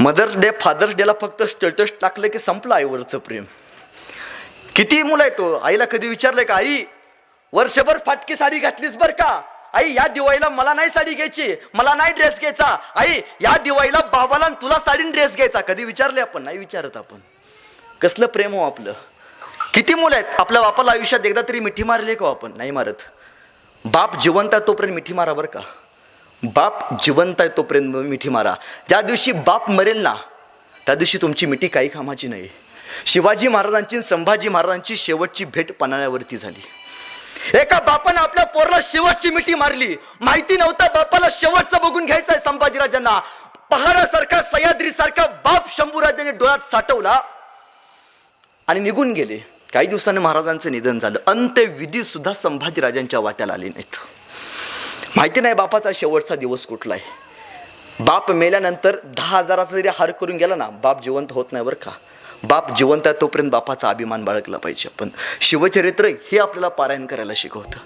Mother's day father's डेला फक्त status टाकलं की संपलं आईवरचं प्रेम. किती मुलं आहे तो, आईला कधी विचारलंय का, आई वर्षभर फाटकी साडी घातलीस बर का, आई या दिवाळीला मला नाही साडी घ्यायची, मला नाही ड्रेस घ्यायचा, आई या दिवाळीला बाबाला तुला साडी ड्रेस घ्यायचा, कधी विचारले आपण? नाही विचारत आपण. कसलं प्रेम हो आपलं. किती मुलं आहेत आपल्या बापाला आयुष्यात एकदा तरी मिठी मारली का आपण? नाही मारत. बाप जिवंत आहे तोपर्यंत मिठी मारा बरं का. बाप जिवंत आहे तोपर्यंत मिठी मारा. ज्या दिवशी बाप मरेल ना त्या दिवशी तुमची मिठी काही कामाची नाही. शिवाजी महाराजांची संभाजी महाराजांची शेवटची भेट पन्हाळ्यावरती झाली. एका बापानं आपल्या पोराला शेवटची मिठी मारली. माहिती नव्हतं बापाला शेवटचं बघून घ्यायचंय संभाजीराजांना. पहाडासारखा सह्याद्रीसारखा बाप शंभूराजांनी डोळ्यात साठवला आणि निघून गेले. काही दिवसांनी महाराजांचं निधन झालं. अंत्यविधी सुद्धा संभाजीराजांच्या वाट्याला आले नाहीत. माहिती नाही बापाचा शेवटचा दिवस कुठला आहे. बाप मेल्यानंतर 10,000चा जरी हार करून गेला ना, बाप जिवंत होत नाही बरं का. बाप जिवंत आहे तोपर्यंत बापाचा अभिमान बाळगला पाहिजे. आपण शिवचरित्र हे आपल्याला पारायण करायला शिकवतं.